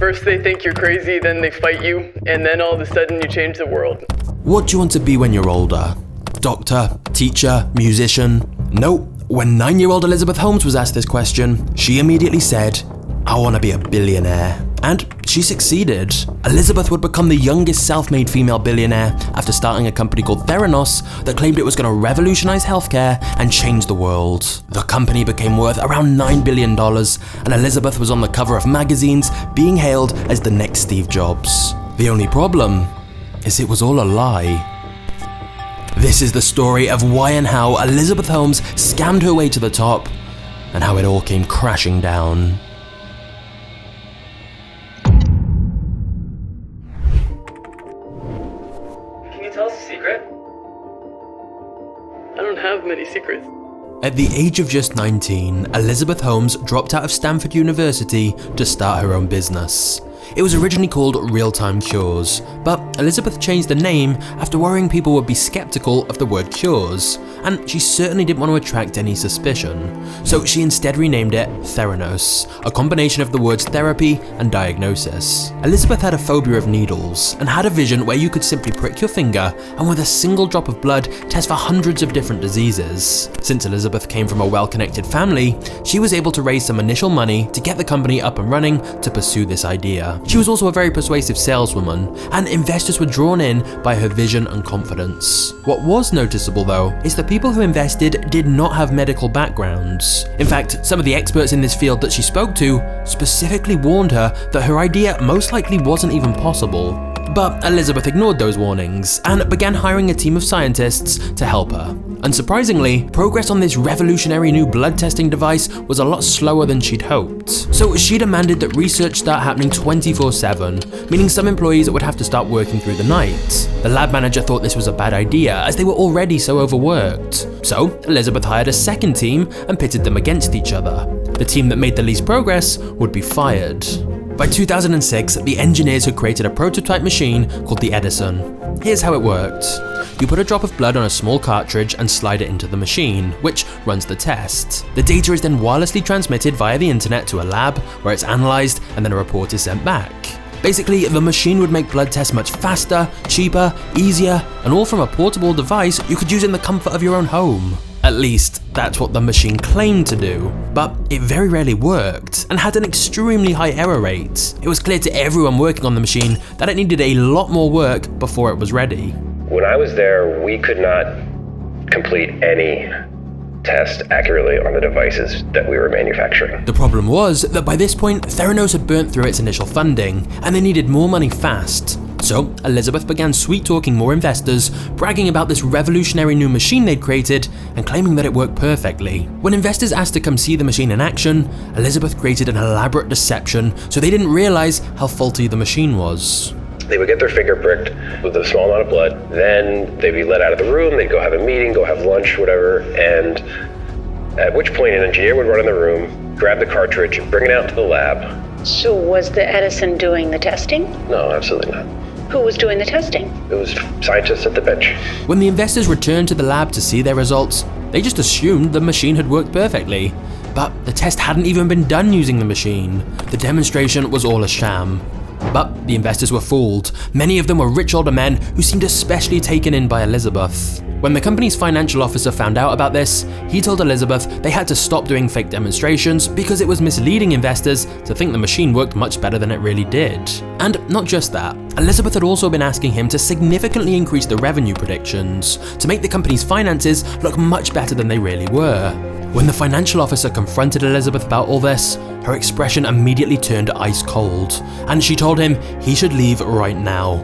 First they think you're crazy, then they fight you, and then all of a sudden you change the world. What do you want to be when you're older? Doctor, teacher, musician? Nope. When 9-year-old Elizabeth Holmes was asked this question, she immediately said, I want to be a billionaire. And she succeeded. Elizabeth would become the youngest self-made female billionaire after starting a company called Theranos that claimed it was going to revolutionize healthcare and change the world. The company became worth around $9 billion, and Elizabeth was on the cover of magazines being hailed as the next Steve Jobs. The only problem is it was all a lie. This is the story of why and how Elizabeth Holmes scammed her way to the top, and how it all came crashing down. Can you tell us a secret? I don't have many secrets. At the age of just 19, Elizabeth Holmes dropped out of Stanford University to start her own business. It was originally called Real-Time Cures, but Elizabeth changed the name after worrying people would be skeptical of the word cures, and she certainly didn't want to attract any suspicion. So she instead renamed it Theranos, a combination of the words therapy and diagnosis. Elizabeth had a phobia of needles, and had a vision where you could simply prick your finger and with a single drop of blood test for hundreds of different diseases. Since Elizabeth came from a well-connected family, she was able to raise some initial money to get the company up and running to pursue this idea. She was also a very persuasive saleswoman, and investors were drawn in by her vision and confidence. What was noticeable though, is the people who invested did not have medical backgrounds. In fact, some of the experts in this field that she spoke to specifically warned her that her idea most likely wasn't even possible. But Elizabeth ignored those warnings and began hiring a team of scientists to help her. Unsurprisingly, progress on this revolutionary new blood testing device was a lot slower than she'd hoped. So she demanded that research start happening 24/7, meaning some employees would have to start working through the night. The lab manager thought this was a bad idea as they were already so overworked. So Elizabeth hired a second team and pitted them against each other. The team that made the least progress would be fired. By 2006, the engineers had created a prototype machine called the Edison. Here's how it worked. You put a drop of blood on a small cartridge and slide it into the machine, which runs the test. The data is then wirelessly transmitted via the internet to a lab, where it's analysed and then a report is sent back. Basically, the machine would make blood tests much faster, cheaper, easier, and all from a portable device you could use in the comfort of your own home. At least, that's what the machine claimed to do, but it very rarely worked and had an extremely high error rate. It was clear to everyone working on the machine that it needed a lot more work before it was ready. When I was there, we could not complete any test accurately on the devices that we were manufacturing. The problem was that by this point, Theranos had burnt through its initial funding, and they needed more money fast. So Elizabeth began sweet-talking more investors, bragging about this revolutionary new machine they'd created and claiming that it worked perfectly. When investors asked to come see the machine in action, Elizabeth created an elaborate deception so they didn't realize how faulty the machine was. They would get their finger pricked with a small amount of blood, then they'd be let out of the room, they'd go have a meeting, go have lunch, whatever, and at which point an engineer would run in the room, grab the cartridge, bring it out to the lab. So was the Edison doing the testing? No, absolutely not. Who was doing the testing? It was scientists at the bench. When the investors returned to the lab to see their results, they just assumed the machine had worked perfectly. But the test hadn't even been done using the machine. The demonstration was all a sham. But the investors were fooled. Many of them were rich older men who seemed especially taken in by Elizabeth. When the company's financial officer found out about this, he told Elizabeth they had to stop doing fake demonstrations because it was misleading investors to think the machine worked much better than it really did. And not just that, Elizabeth had also been asking him to significantly increase the revenue predictions to make the company's finances look much better than they really were. When the financial officer confronted Elizabeth about all this, her expression immediately turned ice cold, and she told him he should leave right now.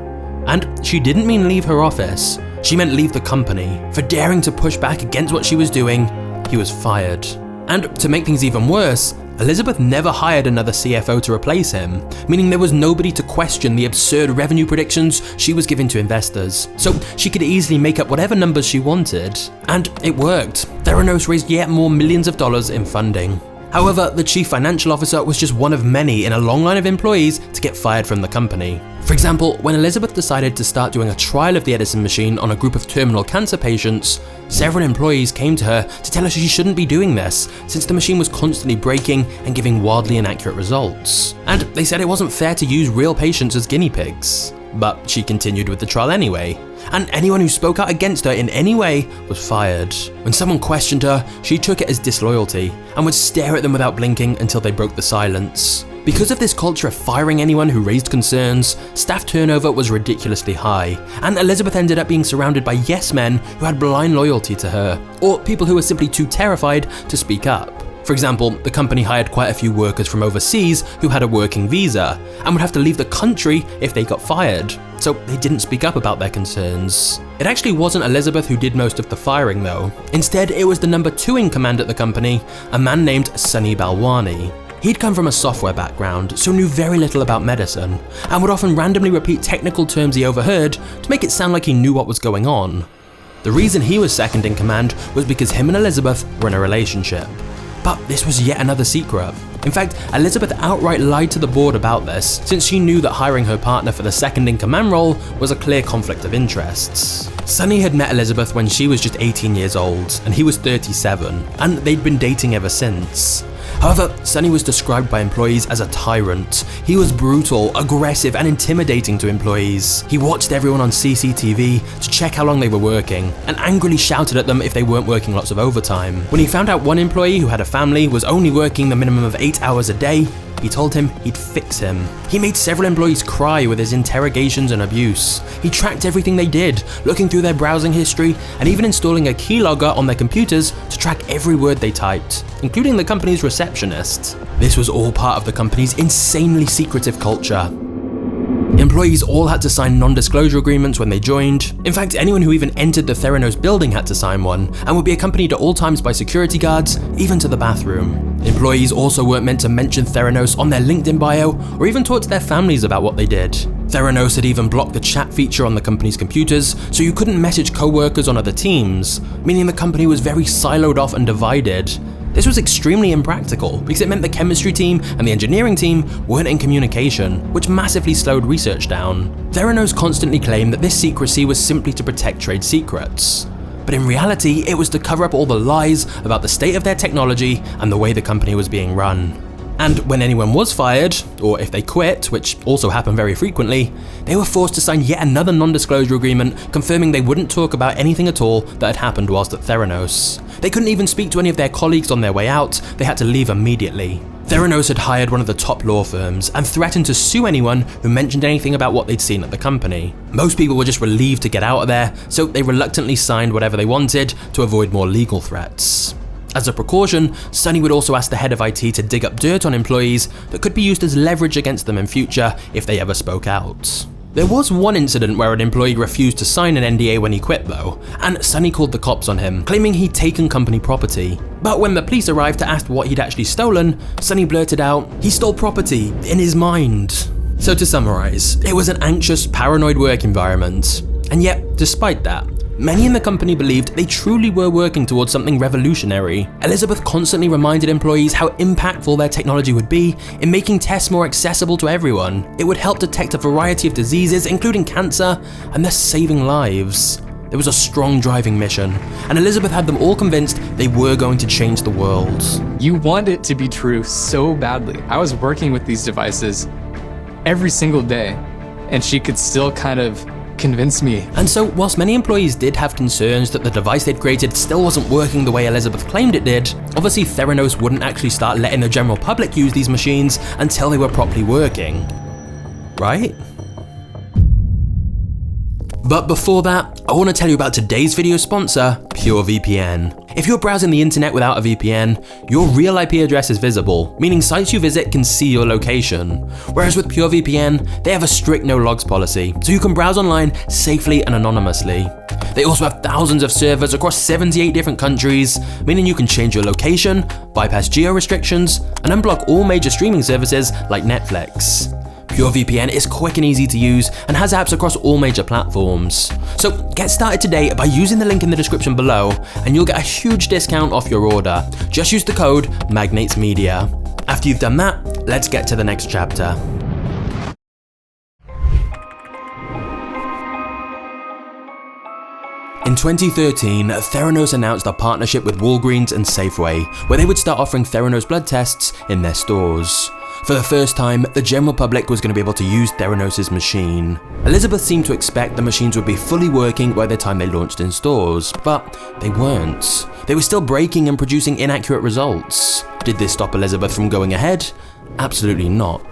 And she didn't mean leave her office, she meant leave the company. For daring to push back against what she was doing, he was fired. And to make things even worse, Elizabeth never hired another CFO to replace him, meaning there was nobody to question the absurd revenue predictions she was giving to investors, so she could easily make up whatever numbers she wanted. And it worked. Theranos raised yet more millions of dollars in funding. However, the chief financial officer was just one of many in a long line of employees to get fired from the company. For example, when Elizabeth decided to start doing a trial of the Edison machine on a group of terminal cancer patients, several employees came to her to tell her she shouldn't be doing this, since the machine was constantly breaking and giving wildly inaccurate results. And they said it wasn't fair to use real patients as guinea pigs. But she continued with the trial anyway, and anyone who spoke out against her in any way was fired. When someone questioned her, she took it as disloyalty and would stare at them without blinking until they broke the silence. Because of this culture of firing anyone who raised concerns, staff turnover was ridiculously high, and Elizabeth ended up being surrounded by yes men who had blind loyalty to her, or people who were simply too terrified to speak up. For example, the company hired quite a few workers from overseas who had a working visa, and would have to leave the country if they got fired, so they didn't speak up about their concerns. It actually wasn't Elizabeth who did most of the firing though. Instead, it was the number 2 in command at the company, a man named Hahoany. He'd come from a software background, so knew very little about medicine, and would often randomly repeat technical terms he overheard to make it sound like he knew what was going on. The reason he was second in command was because him and Elizabeth were in a relationship. But this was yet another secret. In fact, Elizabeth outright lied to the board about this, since she knew that hiring her partner for the second in command role was a clear conflict of interests. Sonny had met Elizabeth when she was just 18 years old, and he was 37, and they'd been dating ever since. However, Sonny was described by employees as a tyrant. He was brutal, aggressive, and intimidating to employees. He watched everyone on CCTV to check how long they were working, and angrily shouted at them if they weren't working lots of overtime. When he found out one employee who had a family was only working the minimum of 8 hours a day, he told him he'd fix him. He made several employees cry with his interrogations and abuse. He tracked everything they did, looking through their browsing history, and even installing a keylogger on their computers to track every word they typed, including the company's receptionist. This was all part of the company's insanely secretive culture. Employees all had to sign non-disclosure agreements when they joined. In fact, anyone who even entered the Theranos building had to sign one, and would be accompanied at all times by security guards, even to the bathroom. Employees also weren't meant to mention Theranos on their LinkedIn bio, or even talk to their families about what they did. Theranos had even blocked the chat feature on the company's computers, so you couldn't message co-workers on other teams, meaning the company was very siloed off and divided. This was extremely impractical because it meant the chemistry team and the engineering team weren't in communication, which massively slowed research down. Theranos constantly claimed that this secrecy was simply to protect trade secrets. But in reality, it was to cover up all the lies about the state of their technology and the way the company was being run. And when anyone was fired, or if they quit, which also happened very frequently, they were forced to sign yet another non-disclosure agreement confirming they wouldn't talk about anything at all that had happened whilst at Theranos. They couldn't even speak to any of their colleagues on their way out, they had to leave immediately. Theranos had hired one of the top law firms and threatened to sue anyone who mentioned anything about what they'd seen at the company. Most people were just relieved to get out of there, so they reluctantly signed whatever they wanted to avoid more legal threats. As a precaution, Sonny would also ask the head of IT to dig up dirt on employees that could be used as leverage against them in future if they ever spoke out. There was one incident where an employee refused to sign an NDA when he quit though, and Sonny called the cops on him, claiming he'd taken company property. But when the police arrived to ask what he'd actually stolen, Sonny blurted out, he stole property in his mind. So to summarize, it was an anxious, paranoid work environment. And yet, despite that, many in the company believed they truly were working towards something revolutionary. Elizabeth constantly reminded employees how impactful their technology would be in making tests more accessible to everyone. It would help detect a variety of diseases, including cancer, and thus saving lives. There was a strong driving mission, and Elizabeth had them all convinced they were going to change the world. You want it to be true so badly. I was working with these devices every single day, and she could still kind of convince me. And so, whilst many employees did have concerns that the device they'd created still wasn't working the way Elizabeth claimed it did, obviously Theranos wouldn't actually start letting the general public use these machines until they were properly working. Right? But before that, I want to tell you about today's video sponsor, PureVPN. If you're browsing the internet without a VPN, your real IP address is visible, meaning sites you visit can see your location. Whereas with PureVPN, they have a strict no logs policy, so you can browse online safely and anonymously. They also have thousands of servers across 78 different countries, meaning you can change your location, bypass geo restrictions, and unblock all major streaming services like Netflix. PureVPN is quick and easy to use and has apps across all major platforms. So get started today by using the link in the description below and you'll get a huge discount off your order. Just use the code MagnatesMedia. After you've done that, let's get to the next chapter. In 2013, Theranos announced a partnership with Walgreens and Safeway, where they would start offering Theranos blood tests in their stores. For the first time, the general public was going to be able to use Theranos' machine. Elizabeth seemed to expect the machines would be fully working by the time they launched in stores, but they weren't. They were still breaking and producing inaccurate results. Did this stop Elizabeth from going ahead? Absolutely not.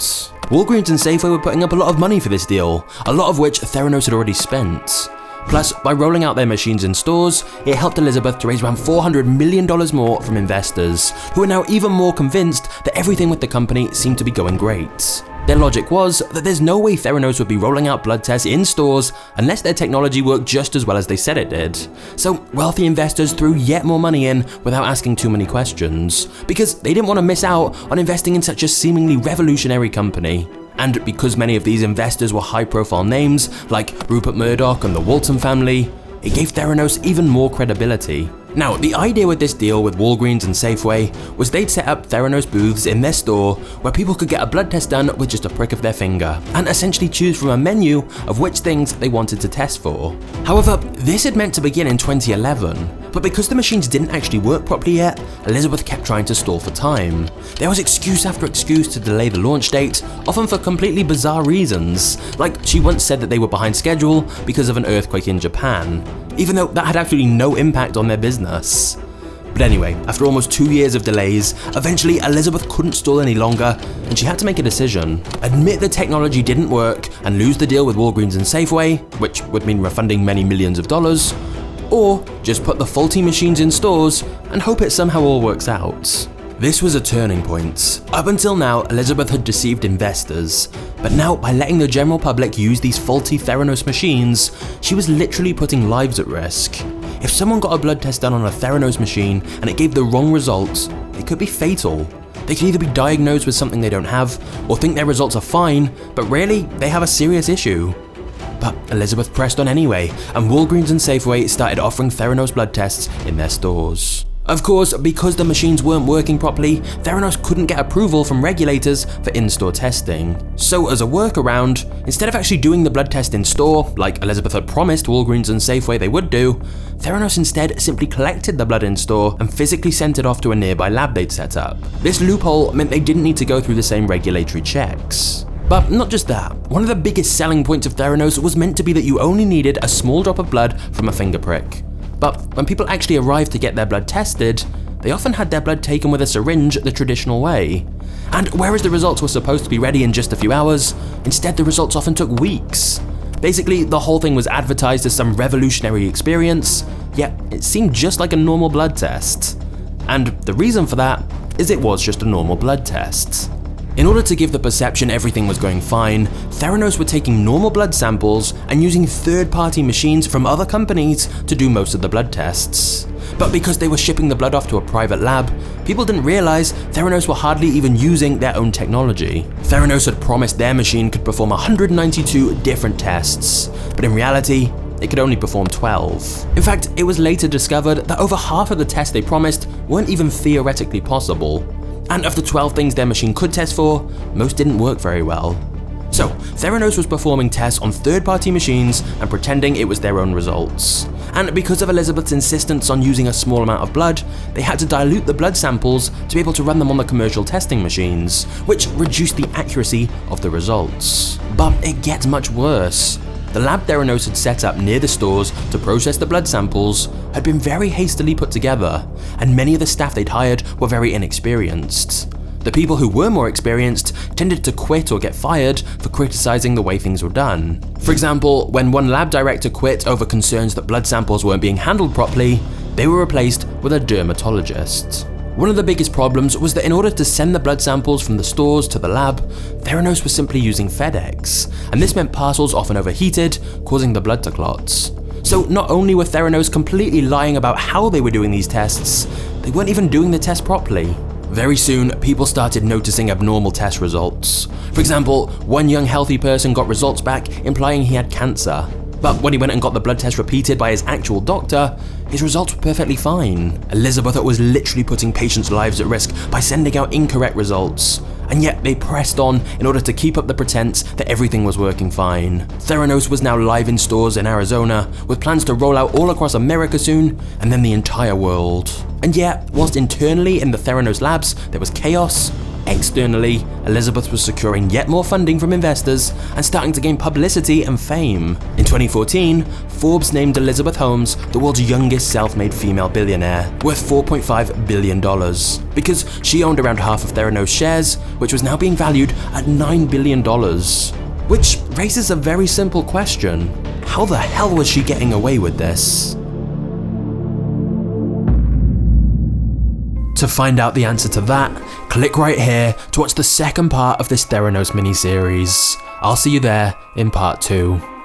Walgreens and Safeway were putting up a lot of money for this deal, a lot of which Theranos had already spent. Plus, by rolling out their machines in stores, it helped Elizabeth to raise around $400 million more from investors, who are now even more convinced that everything with the company seemed to be going great. Their logic was that there's no way Theranos would be rolling out blood tests in stores unless their technology worked just as well as they said it did. So wealthy investors threw yet more money in without asking too many questions, because they didn't want to miss out on investing in such a seemingly revolutionary company. And because many of these investors were high-profile names, like Rupert Murdoch and the Walton family, it gave Theranos even more credibility. Now, the idea with this deal with Walgreens and Safeway was they'd set up Theranos booths in their store where people could get a blood test done with just a prick of their finger, and essentially choose from a menu of which things they wanted to test for. However, this had meant to begin in 2011, but because the machines didn't actually work properly yet, Elizabeth kept trying to stall for time. There was excuse after excuse to delay the launch date, often for completely bizarre reasons, like she once said that they were behind schedule because of an earthquake in Japan, even though that had absolutely no impact on their business. But anyway, after almost 2 years of delays, eventually Elizabeth couldn't stall any longer, and she had to make a decision. Admit the technology didn't work and lose the deal with Walgreens and Safeway, which would mean refunding many millions of dollars, or just put the faulty machines in stores and hope it somehow all works out. This was a turning point. Up until now, Elizabeth had deceived investors, but now by letting the general public use these faulty Theranos machines, she was literally putting lives at risk. If someone got a blood test done on a Theranos machine and it gave the wrong results, it could be fatal. They could either be diagnosed with something they don't have, or think their results are fine, but really, they have a serious issue. But Elizabeth pressed on anyway, and Walgreens and Safeway started offering Theranos blood tests in their stores. Of course, because the machines weren't working properly, Theranos couldn't get approval from regulators for in-store testing. So as a workaround, instead of actually doing the blood test in store, like Elizabeth had promised Walgreens and Safeway they would do, Theranos instead simply collected the blood in store and physically sent it off to a nearby lab they'd set up. This loophole meant they didn't need to go through the same regulatory checks. But not just that, one of the biggest selling points of Theranos was meant to be that you only needed a small drop of blood from a finger prick. But when people actually arrived to get their blood tested, they often had their blood taken with a syringe the traditional way. And whereas the results were supposed to be ready in just a few hours, instead the results often took weeks. Basically, the whole thing was advertised as some revolutionary experience, yet it seemed just like a normal blood test. And the reason for that is it was just a normal blood test. In order to give the perception everything was going fine, Theranos were taking normal blood samples and using third-party machines from other companies to do most of the blood tests. But because they were shipping the blood off to a private lab, people didn't realize Theranos were hardly even using their own technology. Theranos had promised their machine could perform 192 different tests, but in reality, it could only perform 12. In fact, it was later discovered that over half of the tests they promised weren't even theoretically possible. And of the 12 things their machine could test for, most didn't work very well. So, Theranos was performing tests on third-party machines and pretending it was their own results. And because of Elizabeth's insistence on using a small amount of blood, they had to dilute the blood samples to be able to run them on the commercial testing machines, which reduced the accuracy of the results. But it gets much worse. The lab Theranos had set up near the stores to process the blood samples had been very hastily put together, and many of the staff they'd hired were very inexperienced. The people who were more experienced tended to quit or get fired for criticizing the way things were done. For example, when one lab director quit over concerns that blood samples weren't being handled properly, they were replaced with a dermatologist. One of the biggest problems was that in order to send the blood samples from the stores to the lab, Theranos was simply using FedEx, and this meant parcels often overheated, causing the blood to clot. So not only were Theranos completely lying about how they were doing these tests, they weren't even doing the test properly. Very soon, people started noticing abnormal test results. For example, one young healthy person got results back implying he had cancer. But when he went and got the blood test repeated by his actual doctor, his results were perfectly fine. Elizabeth was literally putting patients' lives at risk by sending out incorrect results. and yet they pressed on in order to keep up the pretense that everything was working fine. Theranos was now live in stores in Arizona, with plans to roll out all across America soon, and then the entire world. And yet, whilst internally in the Theranos labs there was chaos, externally, Elizabeth was securing yet more funding from investors and starting to gain publicity and fame. In 2014, Forbes named Elizabeth Holmes the world's youngest self-made female billionaire, worth $4.5 billion, because she owned around half of Theranos shares, which was now being valued at $9 billion. Which raises a very simple question: how the hell was she getting away with this? To find out the answer to that, click right here to watch the second part of this Theranos mini-series. I'll see you there in part 2.